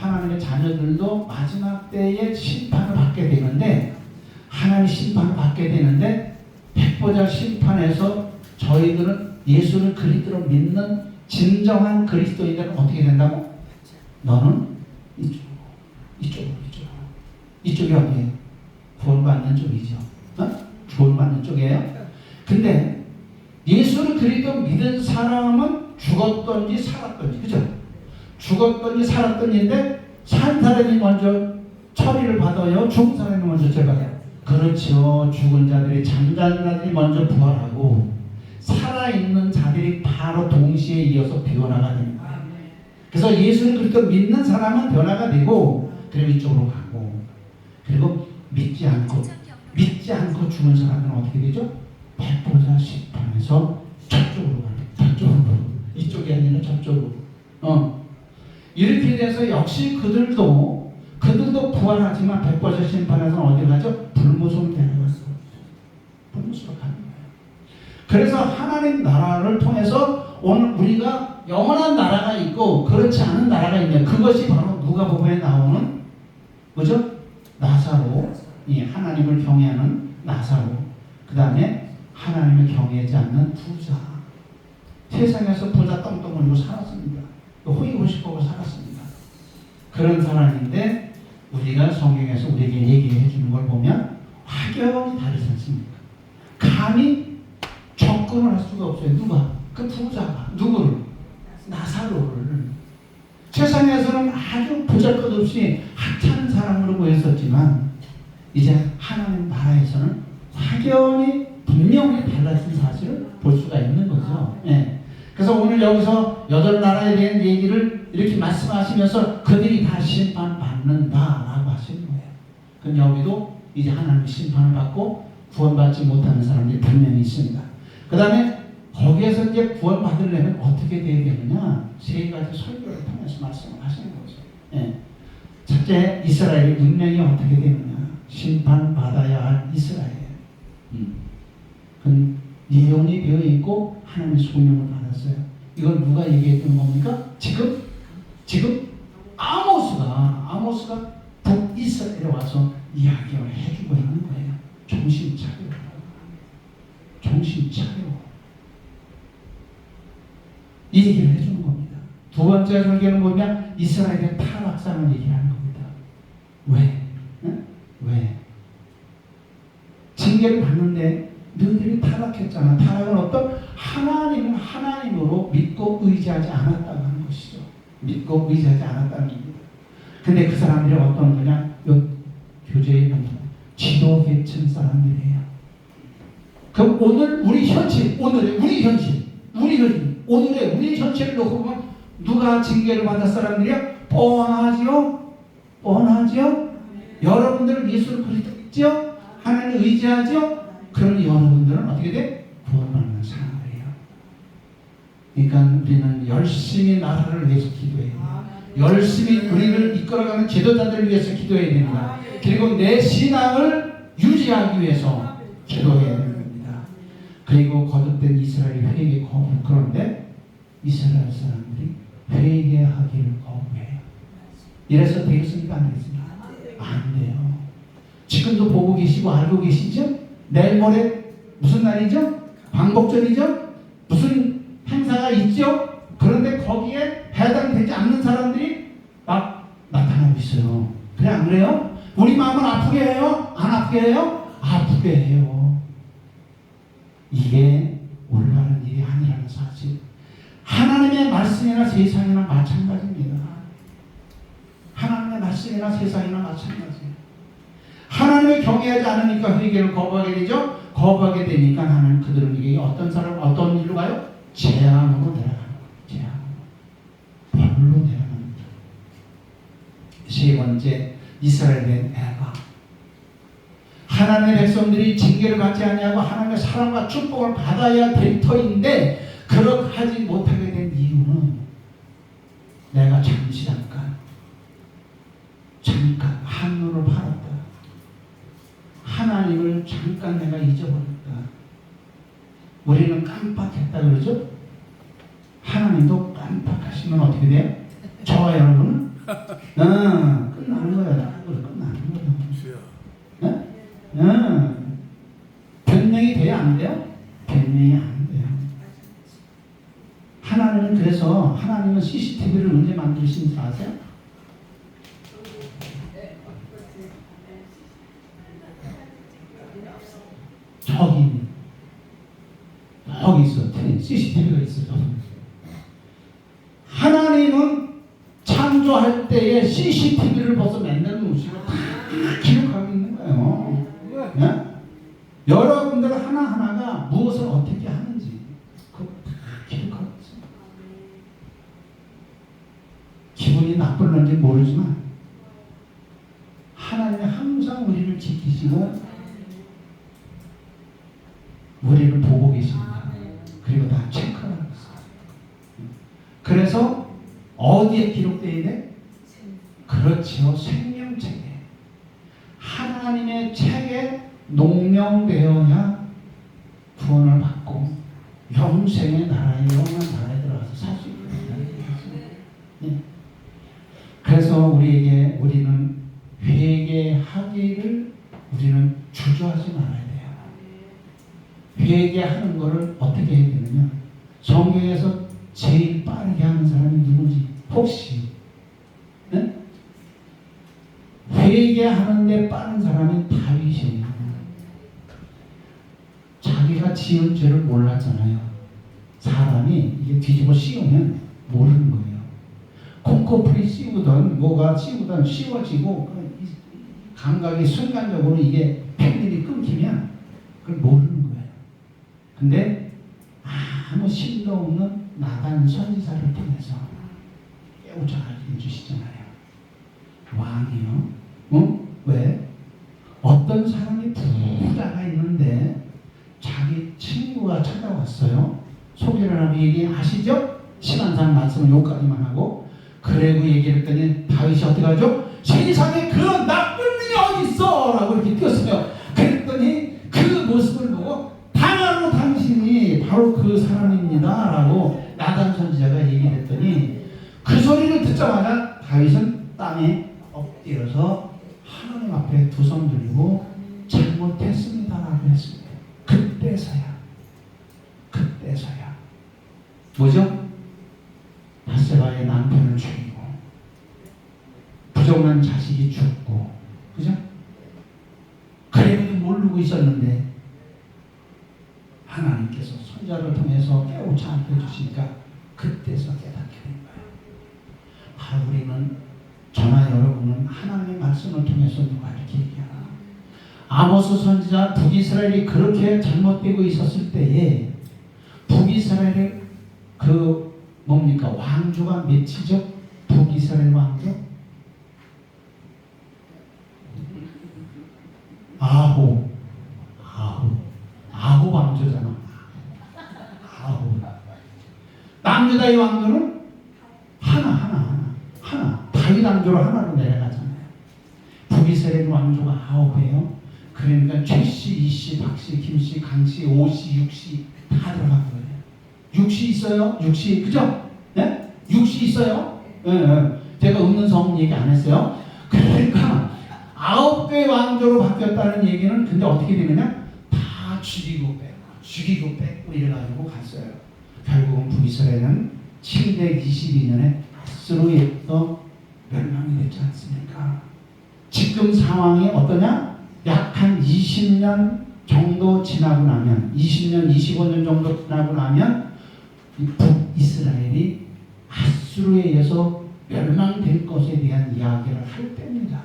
마지막 때에 심판을 받게 되는데, 하나님 심판을 받게 되는데, 백보자 심판에서 저희들은 예수를 그리스도로 믿는 진정한 그리스도인들은 어떻게 된다고? 너는 이쪽이 어디예요? 구원받는 쪽이죠. 구원받는 쪽이에요. 근데 예수를 그리스도 믿은 사람은 죽었던지 살았던지, 그죠? 죽었던지 살았던지인데, 산 사람이 먼저 처리를 받아요? 죽은 사람이 먼저 처리받아요? 그렇죠. 죽은 자들이, 잠자는 자들이 먼저 부활하고 살아있는 자들이 바로 동시에 이어서 변화가 되는 거예요. 그래서 예수를 그리스도 믿는 사람은 변화가 되고, 그리고 이쪽으로 가고, 그리고 믿지 않고 죽은 사람은 어떻게 되죠? 백보자 심판에서 저쪽으로 가요. 저쪽으로. 이쪽이 아니라 저쪽으로. 이렇게 돼서 역시 그들도 부활하지만 백보자 심판에서는 어디 가죠? 불무소로 데려갔어요. 불무소로 가는 거예요. 그래서 하나님 나라를 통해서 오늘 우리가 영원한 나라가 있고 그렇지 않은 나라가 있네요. 그것이 바로 누가복음에 나오는, 그죠? 나사로, 하나님을 경외하는 나사로, 그 다음에 하나님을 경외하지 않는 부자. 세상에서 부자 떵떵 물고 살았습니다. 호의호식하고 살았습니다. 그런 사람인데, 우리가 성경에서 우리에게 얘기해 주는 걸 보면 확연히 다르지 않습니까? 감히 적극 수가 없어요. 누가? 그 부자가 누구를? 나사로를. 세상에서는 아주 보잘것없이 하찮은 사람으로 보였었지만 이제 하나님 나라에서는 확연히 분명히 달라진 사실을 볼 수가 있는 거죠. 예. 그래서 오늘 여기서 8나라에 대한 얘기를 이렇게 말씀하시면서 그들이 다 심판받는다라고 하시는 거예요. 그럼 여기도 이제 하나님의 심판을 받고 구원받지 못하는 사람들이 분명히 있습니다. 그 다음에 거기에서 이제 구원받으려면 어떻게 돼야 되느냐? 3가지 설교를 통해서 말씀을 하시는 거죠. 예. 첫째, 이스라엘의 운명이 어떻게 되느냐? 심판받아야 할 이스라엘. 그 내용이 되어 있고 하나님의 소명을 받았어요. 이걸 누가 얘기했던 겁니까? 지금 아모스가 북이스라엘에 와서 이야기를 해주고 있는 거예요. 정신 차려. 이 얘기를 해주는 겁니다. 두 번째 설교는 뭐냐? 이스라엘의 타락상을 얘기하는 겁니다. 왜? 응? 왜? 징계를 받는데 너희들이 타락했잖아. 타락은 어떤? 하나님은 하나님으로 믿고 의지하지 않았다고 하는 것이죠. 믿고 의지하지 않았다는 겁니다. 근데 그 사람들이 어떤 거냐? 교제에 보면 지도계층 사람들이에요. 그럼 오늘 우리 현실, 오늘의 우리 현실을 놓고 보면 누가 징계를 받을 사람들이야? 뻔하지요? 여러분들은 예수를 그리스도죠? 하나님을 의지하죠? 그럼 여러분들은 어떻게 돼? 구원받는 사람들이에요. 그러니까 우리는 열심히 나라를 위해서 기도해야 돼요. 열심히 우리를 이끌어가는 제도자들을 위해서 기도해야 됩니다. 그리고 내 신앙을 유지하기 위해서 기도해야 됩니다. 그리고 거듭된 이스라엘이 회개 거부. 그런데 이스라엘 사람들이 회개하기를 거부해요. 이래서 되겠습니까? 안 되겠습니까? 안 돼요. 지금도 보고 계시고 알고 계시죠? 내일 모레 무슨 날이죠? 광복절이죠? 무슨 행사가 있죠? 그런데 거기에 해당되지 않는 사람들이 막 나타나고 있어요. 그래 안 그래요? 우리 마음은 아프게 해요? 안 아프게 해요? 아프게 해요. 이게 올바른 일이 아니라는 사실. 하나님의 말씀이나 세상이나 마찬가지입니다. 하나님의 말씀이나 세상이나 마찬가지예요. 하나님을 경외하지 않으니까 회개를 거부하게 되죠. 거부하게 되니까 하나님 그들에게 어떤 일로 가요? 재앙으로 내려가는 거예요. 벌로 내려가는 거예요. 세 번째, 이스라엘의 애가. 하나님의 백성들이 징계를 받지 아니하고 하나님의 사랑과 축복을 받아야 될 터인데 그렇게 하지 못하게 된 이유는 내가 잠깐 한눈을 팔았다. 하나님을 잠깐 내가 잊어버렸다. 우리는 깜빡했다 그러죠? 하나님도 깜빡하시면 어떻게 돼요? 저와 여러분은 끝나는 거예요. 끝나는 거예요. 변명이 돼야 안 돼요? 변명이 안 돼요. 하나님은 그래서 하나님은 CCTV를 언제 만드신 줄 아세요? 저기 있어. CCTV가 있어. 하나님은 창조할 때에 CCTV를 벌써 맨날 놓으시고 다 기록하고 있는 거예요. 네? 여러분들 하나하나가 무엇을 어떻게 하는지 그거 다 기록하고 있어요. 기분이 나쁠런지 모르지만 하나님이 항상 우리를 지키시고 우리를 보고 계십니다. 그리고 다 체크하고 있어요. 그래서 어디에 기록되어야 돼? 그렇지요. 생명책에. 하나님의 책에 농명되어야 구원을 받고 영생의 나라에 영원한 나라에 들어가서 살 수 있습니다. 네. 그래서 우리는 회개하기를 우리는 주저하지 말아야 돼요. 회개하는 것을 어떻게 해야 되느냐? 성경에서 제일 빠르게 하는 사람이 누구지? 혹시 네? 회개하는데 빠른 사람이 다윗이에요. 자기가 지은 죄를 몰랐잖아요. 사람이 이게 뒤집어 씌우면 모르는 거예요. 콩코풀이 씌우던 뭐가 씌우던 씌워지고 이 감각이 순간적으로 이게 팬들이 끊기면 그걸 모르는 거예요. 근데 아무 심도 없는 나간 선지자를 통해서 깨우쳐가게 해주시잖아요. 왕이요. 응? 왜? 어떤 사람이 부자가 있는데 자기 친구가 찾아왔어요. 소개를 하면 얘기하시죠? 시간상 말씀은 여기까지만 하고 그래고 얘기를 했더니 다윗이 어떻게 하죠? 세상에 그런 나쁜 놈이 어디 있어? 라고 이렇게 뛰었어요. 그랬더니 그 모습을 보고 당하로 당신이 바로 그 사람입니다 라고 나단 선지자가 얘기를 했더니 그 소리를 듣자마자 다윗은 땅에 엎드려서 하나님 앞에 두 손 들고 잘못했습니다 라고 했습니다. 그때서야 뭐죠? 바세바의 남편을 죽이고 부정한 자식이 죽고, 그죠? 그래도 모르고 있었는데 하나님께서 선자를 통해서 깨우쳐 안게 해주시니까 그때서 깨닫게 된 거예요. 우리는 저나 여러분은 하나님의 말씀을 통해서 누가 이렇게 얘기하나? 아모스 선지자 북이스라엘이 그렇게 잘못되고 있었을 때에 북이스라엘의 그 뭡니까? 왕조가 몇이죠? 북이스라엘 왕조? 아홉 왕조잖아. 남유다의 왕조는 하나. 다윗 왕조로 하나로 내려가잖아요. 북이스라엘 왕조가 9이에요. 그러니까 최씨, 이씨, 박씨, 김씨, 강씨, 오씨, 육씨 다 들어간 거예요. 육씨 있어요? 육씨, 그죠? 네? 육씨 있어요? 네. 제가 없는 성 얘기 안 했어요. 그러니까 9개 왕조로 바뀌었다는 얘기는 근데 어떻게 되느냐? 다 죽이고 뺏고 이래가지고 갔어요. 결국은 북이스라엘은 722년에 아수르에서 멸망이 됐지 않습니까? 지금 상황이 어떠냐? 약 한 20년 정도 지나고 나면 20년, 25년 정도 지나고 나면 북이스라엘이 아수르에 의해서 멸망될 것에 대한 이야기를 할 때입니다.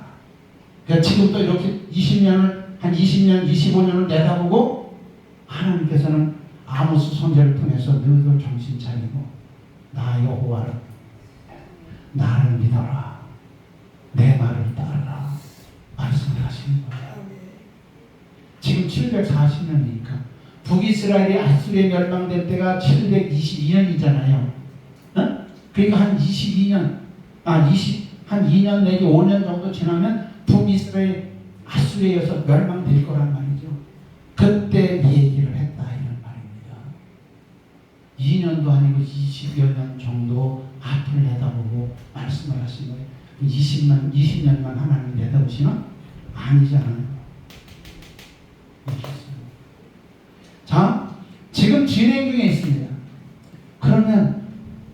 그러니까 지금도 이렇게 20년, 25년을 내다보고 하나님께서는 아모스 선지자를 통해서 너희들 정신 차리고 나 여호와를 나를 믿어라. 내 말을 따르라. 말씀을 하시는 거예요. 지금 740년이니까 북이스라엘이 아수르에 멸망될 때가 722년이잖아요. 어? 그러니까 한 22년, 한 2년 내지 5년 정도 지나면 북이스라엘 아수르에 의해서 멸망될 거란 말이죠. 그때 이 얘기를 했다 이런 말입니다. 2년도 아니고 20여 년 정도 앞을 내다보고 말씀을 하신 거예요. 20년만 하나님 내다보시나? 아니잖아요. 자, 지금 진행 중에 있습니다. 그러면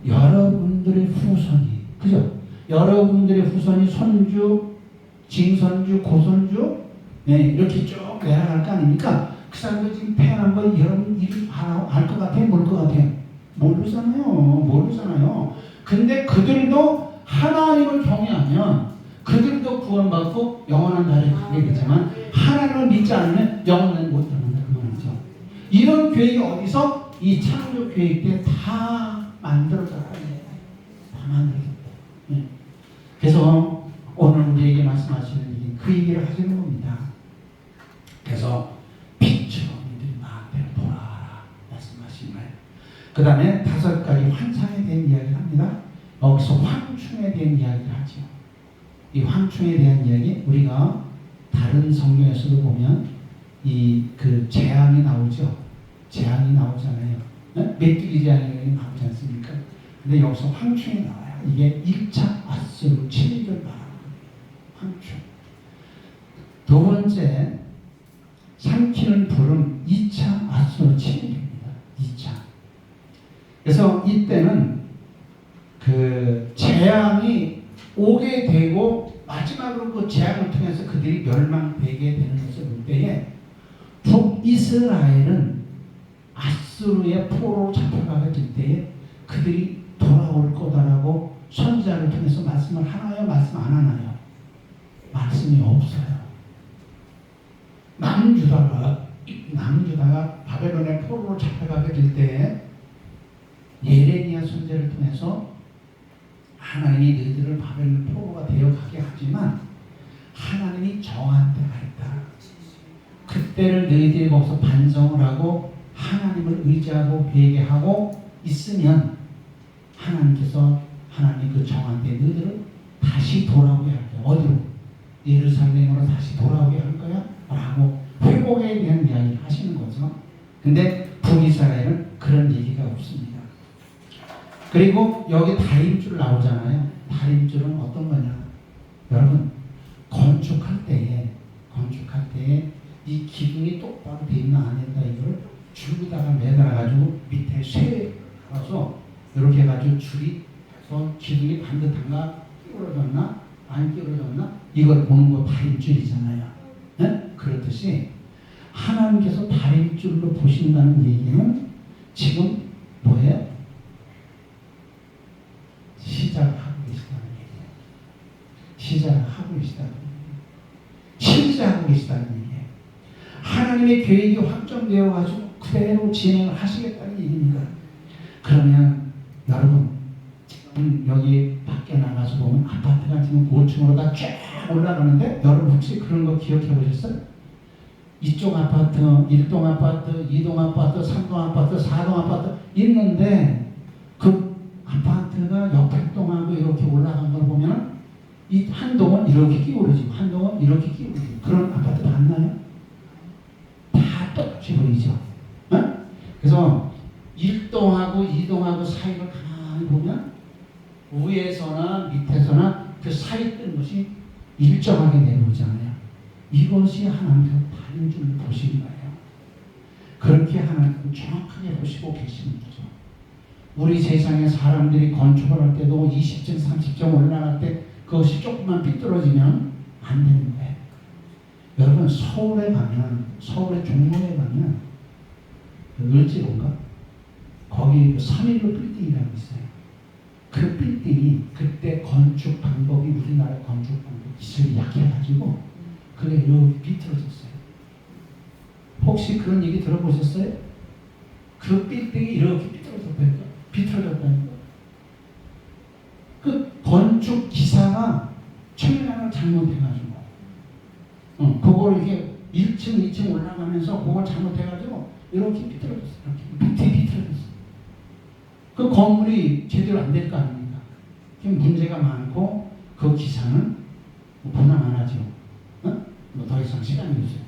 여러분들의 후손이, 그죠? 여러분들의 후손이 손주, 징손주, 고손주, 네, 이렇게 쭉 내려갈 거 아닙니까? 그 사람들 지금 태어난 거 여러분 이름 알 것 같아요? 모를 것 같아요? 모르잖아요. 근데 그들도 하나님을 경외하면 그들도 구원받고 영원한 자리에 가게 되지만 하나님을 믿지 않으면 영원한 못 들어간다 그 말이죠. 이런 계획이 어디서? 이 창조 계획 때 다 만들어졌다. 다 만들어졌다. 네. 그래서 오늘 우리에게 말씀하시는 그 얘기를 하시는 겁니다. 그래서 빛으로 너희들이 마음대로 돌아가라 말씀하신 거예요. 그 다음에 5가지 환상에 대한 이야기를 합니다. 여기서 황충에 대한 이야기를 하죠. 이 황충에 대한 이야기 우리가 다른 성경에서도 보면 이 그 재앙이 나오죠. 재앙이 나오잖아요. 네? 메뚜기 재앙이 나오지 않습니까? 근데 여기서 황충이 나와요. 이게 1차 아수르 침입을 말하는 황충. 두 번째 삼키는 불은 2차 아수르 침입입니다. 2차. 그래서 이때는 그 재앙이 오게 되고 마지막으로 그 재앙을 통해서 그들이 멸망되게 되는 것을 볼 때에 북이스라엘은 아수르의 포로로 잡혀가게 될 때에 그들이 돌아올 거다라고 선지자를 통해서 말씀을 하나요? 말씀 안 하나요? 말씀이 없어요. 남유다가 바벨론의 포로로 잡혀가게 될 때에 예레미야 선지자를 통해서 하나님이 너희들을 바벨론 포로가 되어가게 하지만 하나님이 정한 때가 있다. 그때를 너희들이 거기서 반성을 하고 하나님을 의지하고 회개하고 있으면 하나님 그 정한 때 너희들을 다시 돌아오게 할 거야. 어디로? 예루살렘으로 다시 돌아오게 할 거야? 라고 회복에 대한 이야기를 하시는 거죠. 근데 북이스라엘은 그런 얘기가 없습니다. 그리고 여기 다림줄 나오잖아요. 다림줄은 어떤 거냐? 여러분, 건축할 때에 이 기둥이 똑바로 돼 있나 안 된다 이걸 줄에다가 매달아가지고 밑에 쇠라서 이렇게 해가지고 줄이 해서 기둥이 반듯한가 끼워졌나 안 끼워졌나 이걸 보는 거 다림줄이잖아요. 네? 그렇듯이 하나님께서 다림줄로 보신다는 얘기는 지금 뭐예요? 시작하고 계시다는 얘기예요. 시작하고 계시다는 얘기예요. 실시하고 계시다는 얘기예요. 하나님의 계획이 확정되어 가지고 그대로 진행을 하시겠다는 얘기입니다. 그러면 여러분 여기 밖에 나가서 보면 아파트가 지금 5층으로 다 쫙 올라가는데 여러분 혹시 그런 거 기억해 보셨어요? 이쪽 아파트, 1동 아파트, 2동 아파트, 3동 아파트, 4동 아파트 있는데 그 아파트가 옆에 동하고 이렇게 올라간 걸 보면 이 한 동은 이렇게 기울어지고 한 동은 이렇게 기울어지고 그런 아파트 봤나요? 다 똑같이 보이죠. 네? 그래서 1동하고 2동하고 사이를 가만히 보면 위에서나 밑에서나 그 사이 뜬 것이 일정하게 내려오잖아요. 이것이 하나님께서 다림줄을 보시는 거예요. 그렇게 하나님은 정확하게 보시고 계시는 거죠. 우리 세상에 사람들이 건축을 할 때도 20층, 30층 올라갈 때 그것이 조금만 삐뚤어지면 안 되는 거예요. 여러분 서울에 가면 서울의 종로에 가면 을지로인가? 거기 3.16 빌딩이라고 있어요. 그 빌딩이 그때 건축 방법이 우리나라 건축 방법 기술이 약해가지고 그게 이렇게 비틀어졌어요. 혹시 그런 얘기 들어보셨어요? 그 빌딩이 이렇게 비틀어졌다니까. 그 건축 기사가 측량을 잘못해가지고 그걸 이렇게 1층, 2층 올라가면서 그걸 잘못해가지고 이렇게 비틀어졌어요. 이렇게 비틀어졌어요. 그 건물이 제대로 안 될 거 아닙니까? 문제가 많고 그 기사는 보나만 하죠. 뭐 더 이상 시간이 없어요.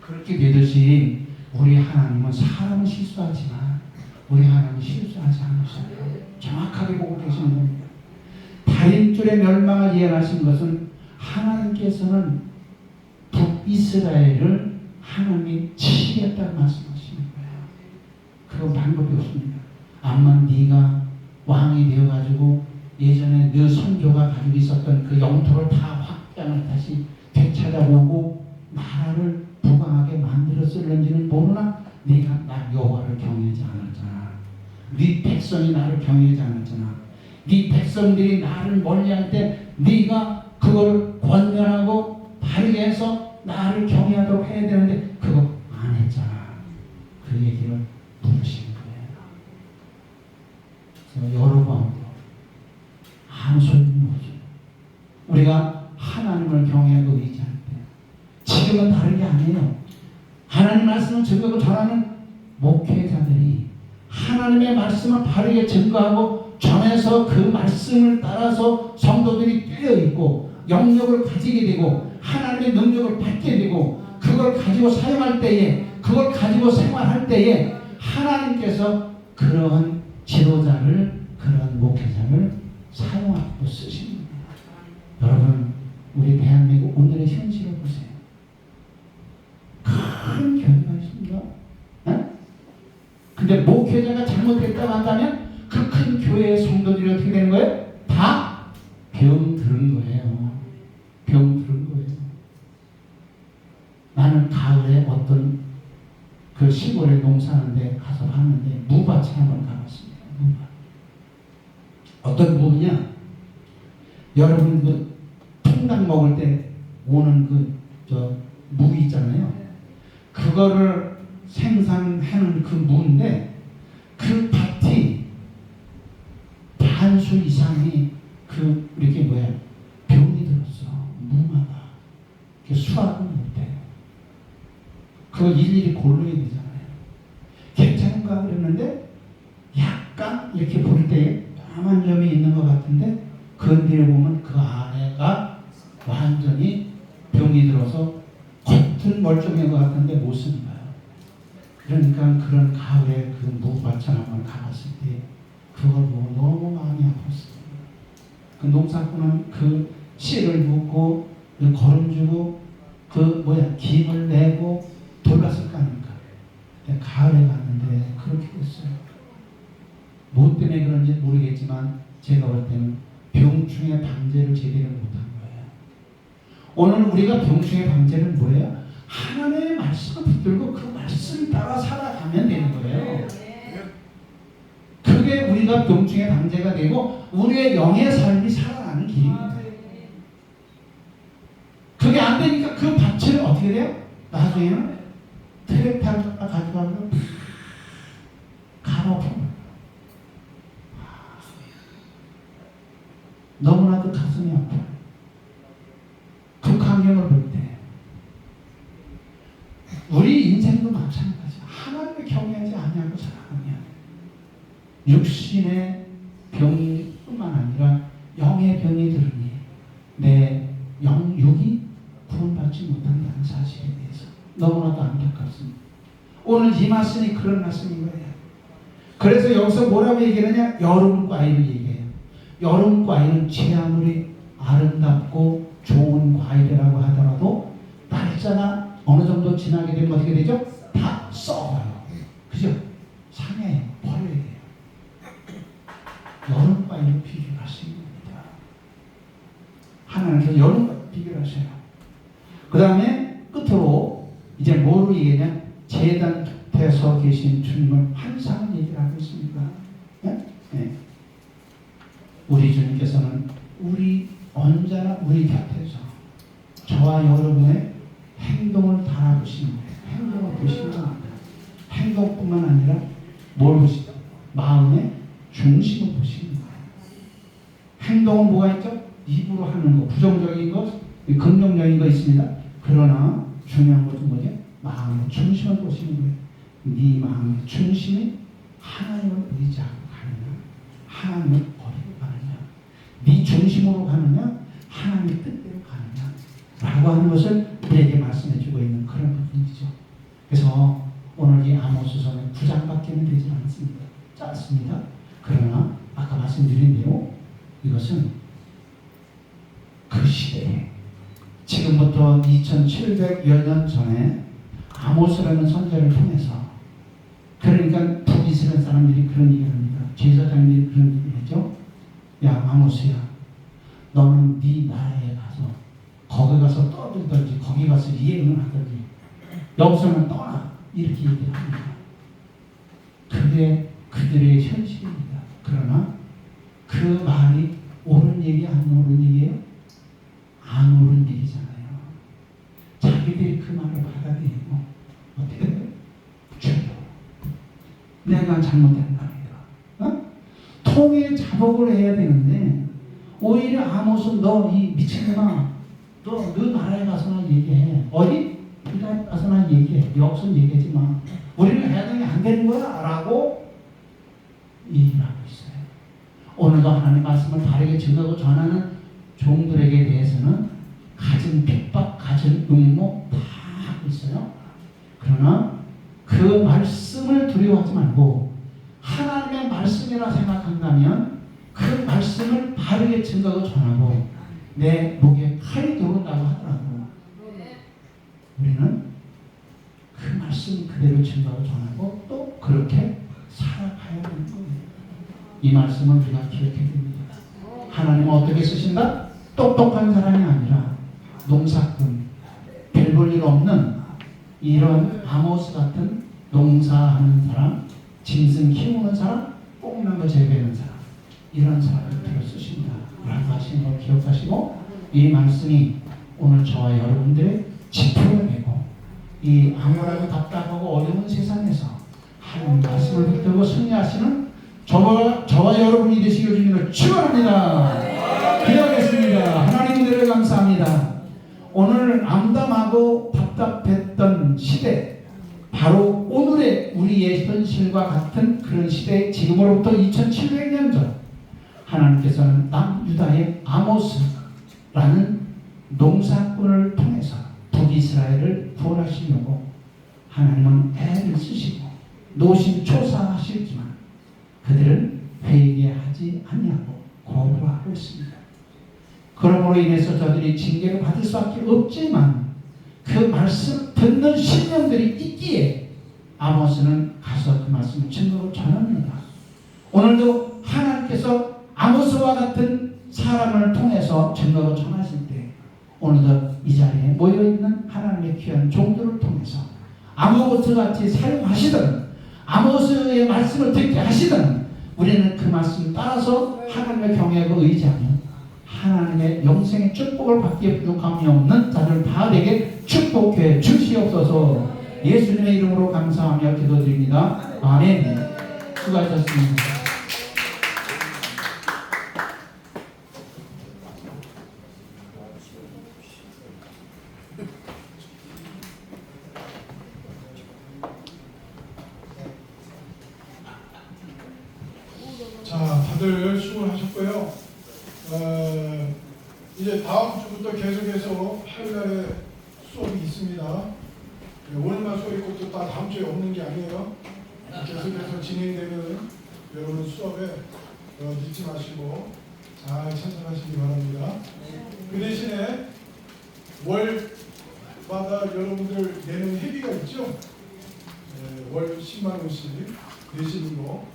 그렇게 되듯이 우리 하나님은 사람은 실수하지만 우리 하나님은 실수하지 않으셔요. 정확하게 보고 계시는 겁니다. 다림줄의 멸망을 예언하신 것은 하나님께서는 북이스라엘을 하나님이 치겠다고 말씀하시는 거예요. 그건 방법이 없습니다. 암만 네가 왕이 되어가지고 예전에 너 선조가 가지고 있었던 그 영토를 다 확장을 다시 되찾아오고 나라를 부강하게 만들었을는지는 모르나 네가 나 여호와를 경외하지 않았잖아. 네 백성이 나를 경외하지 않았잖아. 네 백성들이 나를 멀리할 때 네가 그걸 권면하고 바르게 해서 나를 경외하도록 해야 되는데 그거 안 했잖아. 그 얘기를 물으신 거예요. 여러 번 아무 소용이 없어요. 우리가 하나님을 경외하고 의지할 때 지금은 다른 게 아니에요. 하나님 말씀을 증거하고 전하는 목회자들이 하나님의 말씀을 바르게 증거하고 전해서 그 말씀을 따라서 성도들이 깨어있고 영역을 가지게 되고 하나님의 능력을 받게 되고 그걸 가지고 사용할 때에 그걸 가지고 생활할 때에 하나님께서 그러한 지도자를 그런 목회자를 사용하고 쓰시는 거예요. 여러분 우리 대한민국 오늘의 현실을 보세요. 큰 교회가 있습니다. 네? 근데 목회자가 잘못했다고 한다면 그 큰 교회의 성도들이 어떻게 되는 거예요? 다 병들은 거예요. 병들은 거예요. 나는 가을에 어떤 그 시골에 농사하는데 가서 봤는데 무밭에 한번 가봤습니다. 무밭. 어떤 무냐? 여러분 그 통닭 먹을 때 오는 무 있잖아요. 그거를 생산하는 그 무인데 그 밭이 반수 이상이 이렇게 병이 들었어. 무마다. 수확은 못해. 그거 일일이 골라야 되잖아요. 괜찮은가 그랬는데 약간 이렇게 볼 때 까만 점이 있는 것 같은데 건드려 보면 그 안에가 완전히 병이 들어서 겉은 멀쩡한 것 같은데 못 쓰는 거예요. 그러니까 그런 가을에 그 무밭을 한번 가봤을 때 그걸 보고 너무 마음이 아팠어요. 그 농사꾼은 그 씨를 묻고 거름주고 김을 내고 돌봤을 거 아닙니까? 가을에 갔는데 그렇게 됐어요. 뭐 때문에 그런지 모르겠지만 제가 볼 때는 병충해 방제를 제대로 못한 거예요. 오늘 우리가 병충해 방제는 뭐예요? 하나님의 말씀을 붙들고 그 말씀 따라 살아가면 되는 거예요. 그게 우리가 병충해 방제가 되고 우리의 영의 삶이 살아가는 길입니다. 그게 안 되니까 그 밭을 어떻게 돼요? 나중에는 트랙터를 가져가서 갈아엎어. 너무나도 가슴이 아파요. 그 광경을 볼 때 우리 인생도 마찬가지야. 하나님을 경외하지 아니하고 살아가면 육신의 병뿐만 아니라 영의 병이 들으니 내 영육이 구원받지 못한다는 사실에 대해서 너무나도 안타깝습니다. 오늘 이 말씀이 그런 말씀인 거예요. 그래서 여기서 뭐라고 얘기하느냐? 여름과일을 얘기해요. 여름과일은 제 아무리 아름답고 좋은 과일이라고 하더라도 날짜가 어느 정도 지나게 되면 어떻게 되죠? 다 썩어요. 그죠? 상해요. 버려야 돼요. 여름과일을 비교하시는 겁니다. 하나님께서 여름과 비교하셔요. 그 다음에 끝으로 이제 뭐로 얘기하냐? 제단 곁에서 계신 주님을 항상 얘기를 하고 있습니다. 네? 네. 우리 주님께서는 언제나 우리 곁에서 저와 여러분의 행동을 달아보시는 거예요. 행동을 보시는 겁니다. 행동뿐만 아니라 뭘 보시죠? 마음의 중심을 보시는 거예요. 행동은 뭐가 있죠? 입으로 하는 거, 부정적인 거, 긍정적인 거 있습니다. 그러나 중요한 것은 뭐죠? 마음의 중심을 보시는 거예요. 네 마음의 중심이 하나님을 의지하고 가느냐, 하나님을 버리고 가느냐, 네 중심으로 가느냐, 하나님의 뜻대로 가느냐 라고 하는 것을 우리에게 말씀해 주고 있는 그런 부분이죠. 그래서 오늘 이 아모스서는 9장밖에 되지 않습니다. 짧습니다. 그러나 아까 말씀드린 대로 이것은 그 시대에 지금부터 2700여 년 전에 아모스라는 선지자를 통해서 그러니까 북이스라엘 사람들이 그런 얘기를 합니다. 제사장들이 그런 얘기를 했죠. 야 아모스야, 너는 네 나라에 가서 거기 가서 떠들든지 거기 가서 예언을 하든지 여기서는 떠나 이렇게 얘기를 합니다. 그게 그들의 현실입니다. 그러나 그 말이 옳은 얘기 안 옳은 얘기예요? 안 옳은 얘기잖아요. 자기들이 그 말을 받아들이고 어떻게 돼요? 죽여. 내가 잘못된 말이야. 통일 자복을 해야 되는데 오히려 아모스 너 이 미친놈아, 너 나라에 가서나 얘기해. 어디? 우리나라에 가서나 얘기해. 여기서 얘기하지 마. 우리는 해당이 안 되는 거야 라고 얘기를 하고 있어요. 오늘도 하나님 말씀을 바르게 증거하고 전하는 종들에게 대해서는 가진 핍박, 가진 응모 다 하고 있어요. 그러나 그 말씀을 두려워하지 말고 하나님의 말씀이라 생각한다면 그 말씀을 바르게 증거하고 전하고 내 목에 칼이 들어온다고 하더라도 우리는 그 말씀 그대로 증거하고 전하고 또 그렇게 살아가야 되는 거예요. 이 말씀을 우리가 기억해야 됩니다. 하나님은 어떻게 쓰신다? 똑똑한 사람이 아니라 농사꾼, 별 볼 일 없는 이런 아모스 같은 농사하는 사람, 짐승 키우는 사람, 뽕나무 재배하는 사람, 이런 사람을 필요 쓰십니다 라고 하시는 걸 기억하시고, 이 말씀이 오늘 저와 여러분들의 지표가 되고, 이 암울하고 답답하고 어려운 세상에서 하나님 말씀을 붙들고 승리하시는 저와 여러분이 되시길 주님으로 축원합니다. 기도하겠습니다. 하나님 은혜를 감사합니다. 오늘 암담하고 답답했던 시대, 바로 오늘의 우리의 현실과 같은 그런 시대, 지금으로부터 2700년 전 하나님께서는 남유다의 아모스라는 농사꾼을 통해서 북이스라엘을 구원하시려고 하나님은 애를 쓰시고 노심초사하시지만 그들은 회개하지 아니하고 거부하고 있습니다. 그러므로 인해서 저들이 징계를 받을 수밖에 없지만 그 말씀 듣는 신령들이 있기에 아모스는 가서 그 말씀을 증거로 전합니다. 오늘도 하나님께서 아모스와 같은 사람을 통해서 증거로 전하실 때, 오늘도 이 자리에 모여있는 하나님의 귀한 종들을 통해서 아모스 같이 사용하시든 아모스의 말씀을 듣게 하시든 우리는 그 말씀 따라서 하나님의 경외하고 의지하며 하나님의 영생의 축복을 받기에 부족함이 없는 자들 다 되게 축복해 주시옵소서. 예수님의 이름으로 감사하며 기도드립니다. 아멘. 수고하셨습니다. 자, 다들 수고하셨고요. 이제 다음 주부터 계속해서 화요일날에 수업이 있습니다. 오늘만 수업 있고 또 다음 주에 없는 게 아니에요. 계속해서 진행되는 여러분 수업에 늦지 마시고 잘 참석하시기 바랍니다. 그 대신에 월마다 여러분들 내는 회비가 있죠. 월 10만 원씩 내시는 거